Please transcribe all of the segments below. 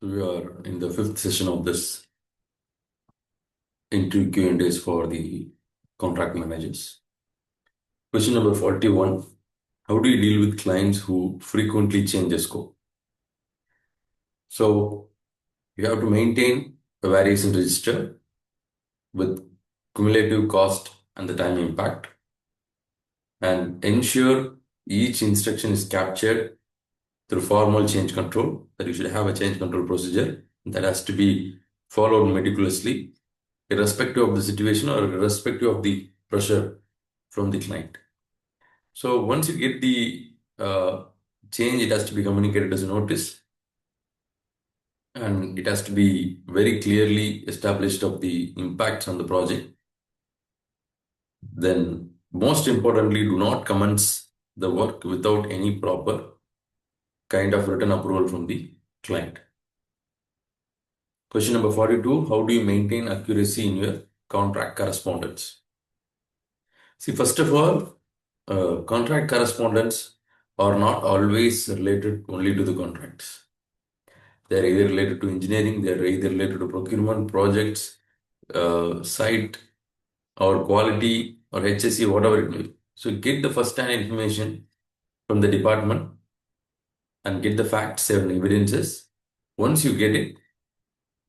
We are in the fifth session of this interview Q&As for the contract managers. Question number 41. How do you deal with clients who frequently change the scope? So you have to maintain a variation register with cumulative cost and the time impact, and ensure each instruction is captured through formal change control, that you should have a change control procedure that has to be followed meticulously, irrespective of the situation or irrespective of the pressure from the client. So once you get the change, it has to be communicated as a notice, and it has to be very clearly established of the impacts on the project. Then most importantly, do not commence the work without any proper kind of written approval from the client. Question number 42. How do you maintain accuracy in your contract correspondence? See, first of all, contract correspondence are not always related only to the contracts. They are either related to engineering, they are either related to procurement, projects, site, or quality, or HSE, whatever it may be. So get the first-hand information from the department and get the facts and evidences. Once you get it,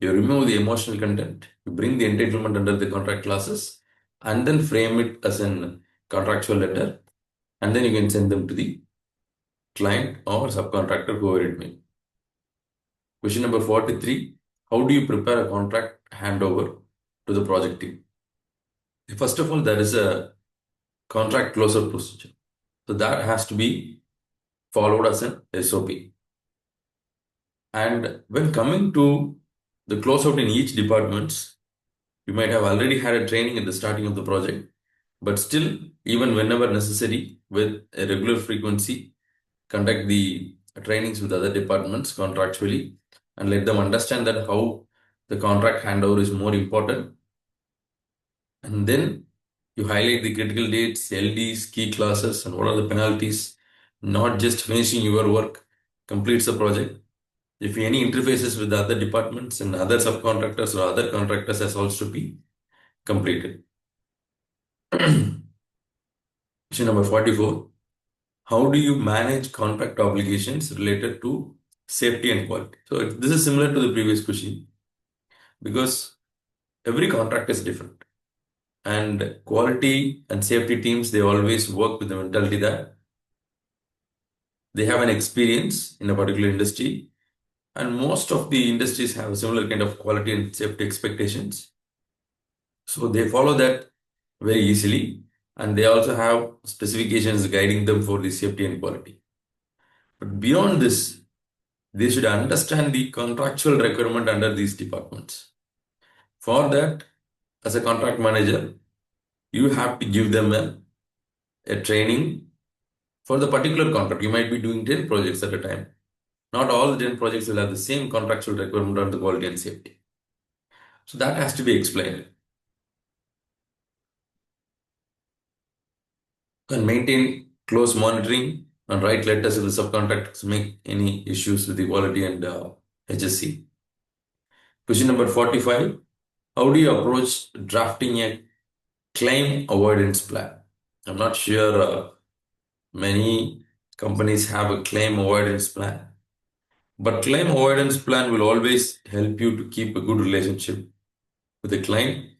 you remove the emotional content, you bring the entitlement under the contract clauses, and then frame it as a contractual letter, and then you can send them to the client or subcontractor, whoever it may be. Question number 43. How do you prepare a contract handover to the project team? First of all, there is a contract closeout procedure. So that has to be followed as an SOP. And when coming to the closeout in each department, you might have already had a training at the starting of the project, but still, even whenever necessary, with a regular frequency, conduct the trainings with other departments contractually and let them understand that how the contract handover is more important. And then you highlight the critical dates, LDs, key clauses, and what are the penalties. Not just finishing your work completes the project. If any interfaces with the other departments and other subcontractors or other contractors has also to be completed. Question number 44. How do you manage contract obligations related to safety and quality? So this is similar to the previous question, because every contract is different. And quality and safety teams, they always work with the mentality that they have an experience in a particular industry, and most of the industries have a similar kind of quality and safety expectations. So they follow that very easily, and they also have specifications guiding them for the safety and quality. But beyond this, they should understand the contractual requirement under these departments. For that, as a contract manager, you have to give them a training for the particular contract. You might be doing 10 projects at a time. Not all the 10 projects will have the same contractual requirement on the quality and safety. So that has to be explained. And maintain close monitoring and write letters if the subcontractors make any issues with the quality and HSE. Question number 45. How do you approach drafting a claim avoidance plan? I'm not sure many companies have a claim avoidance plan, but claim avoidance plan will always help you to keep a good relationship with the client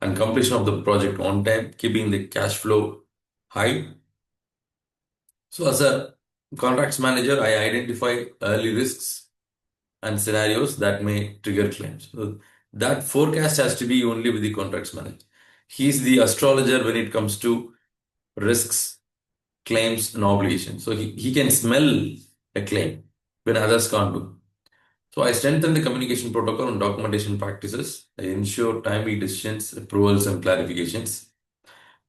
and completion of the project on time, keeping the cash flow high. So as a contracts manager, I identify early risks and scenarios that may trigger claims. So that forecast has to be only with the contracts manager. He's the astrologer when it comes to risks, claims, and obligations. So he can smell a claim when others can't do. So I strengthen the communication protocol and documentation practices. I ensure timely decisions, approvals, and clarifications.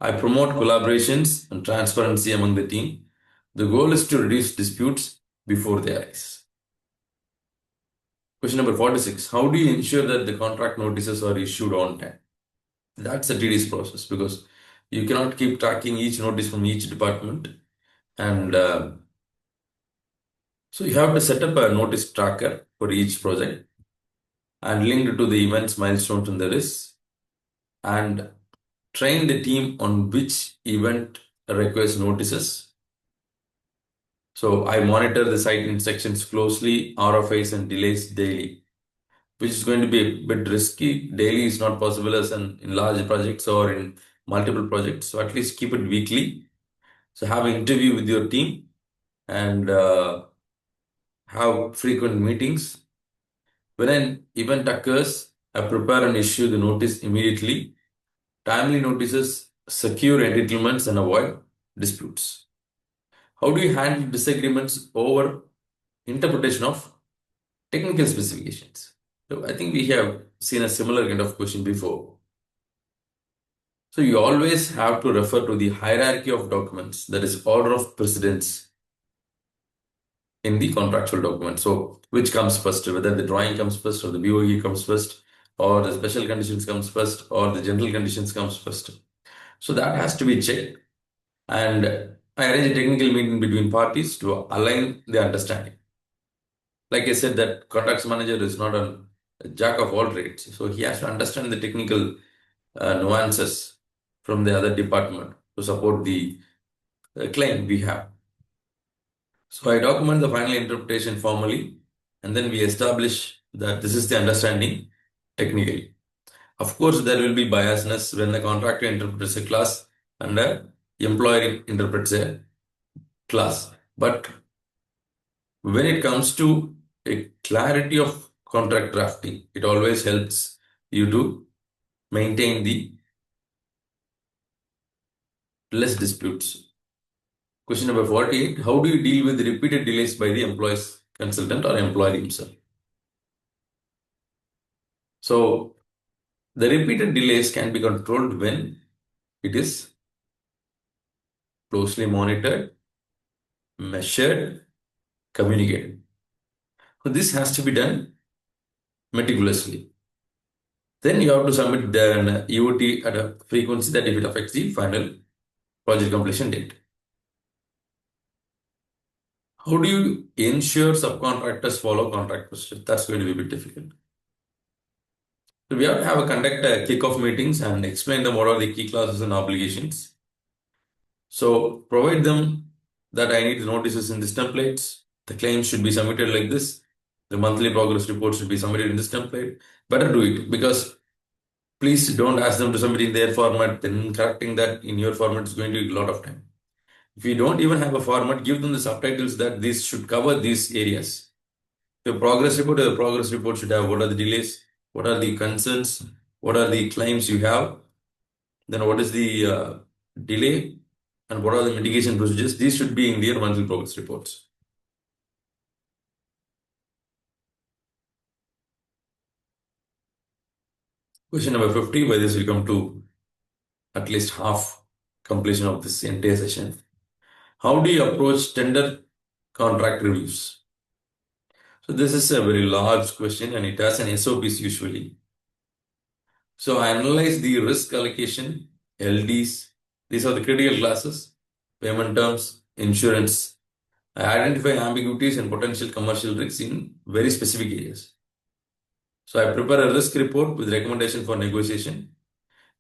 I promote collaborations and transparency among the team. The goal is to reduce disputes before they arise. Question number 46. How do you ensure that the contract notices are issued on time? That's a tedious process, because you cannot keep tracking each notice from each department. And So you have to set up a notice tracker for each project and linked to the events, milestones, and the risks, and train the team on which event requires notices. So I monitor the site inspections closely, RFIs and delays daily, which is going to be a bit risky. Daily is not possible as in large projects or in multiple projects. So at least keep it weekly. So have an interview with your team and have frequent meetings. When an event occurs, I prepare and issue the notice immediately. Timely notices secure entitlements and avoid disputes. How do you handle disagreements over interpretation of technical specifications? So I think we have seen a similar kind of question before. So you always have to refer to the hierarchy of documents, that is order of precedence in the contractual document. So which comes first, whether the drawing comes first or the BOE comes first, or the special conditions comes first, or the general conditions comes first. So that has to be checked. And I arrange a technical meeting between parties to align the understanding. Like I said, that contracts manager is not a jack of all trades. So he has to understand the technical nuances from the other department to support the claim we have. So I document the final interpretation formally, and then we establish that this is the understanding technically. Of course, there will be biasness when the contractor interprets a class and the employer interprets a class. But when it comes to a clarity of contract drafting, it always helps you to maintain the less disputes. Question number 48. How do you deal with repeated delays by the employee's consultant or employer himself? So the repeated delays can be controlled when it is closely monitored, measured, communicated. So this has to be done meticulously. Then you have to submit the EOT at a frequency that if it affects the final project completion date. How do you ensure subcontractors follow contract procedures? That's going to be a bit difficult. So we have to conduct kick-off meetings and explain them what are the key clauses and obligations. So provide them that I need the notices in this templates. The claims should be submitted like this. The monthly progress report should be submitted in this template. Better do it, because please don't ask them to submit in their format. Then correcting that in your format is going to take a lot of time. If you don't even have a format, give them the subtitles that this should cover these areas. Your progress report should have what are the delays, what are the concerns, what are the claims you have, then what is the delay, and what are the mitigation procedures. These should be in their monthly progress reports. Question number 50. By this we come to at least half completion of this entire session. How do you approach tender contract reviews? So this is a very large question and it has an SOPs usually. So I analyze the risk allocation, LDs. These are the critical classes, payment terms, insurance. I identify ambiguities and potential commercial risks in very specific areas. So I prepare a risk report with recommendation for negotiation.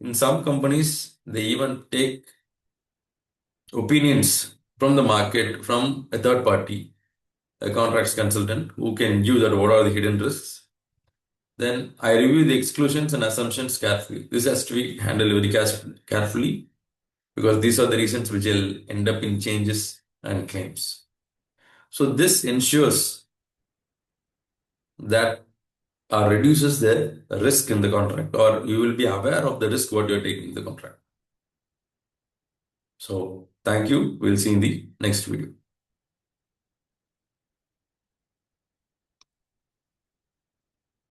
In some companies, they even take opinions from the market, from a third party, a contracts consultant who can give that what are the hidden risks. Then I review the exclusions and assumptions carefully. This has to be handled very carefully, because these are the reasons which will end up in changes and claims. So this ensures that reduces the risk in the contract, or you will be aware of the risk what you're taking in the contract. So thank you. We'll see in the next video.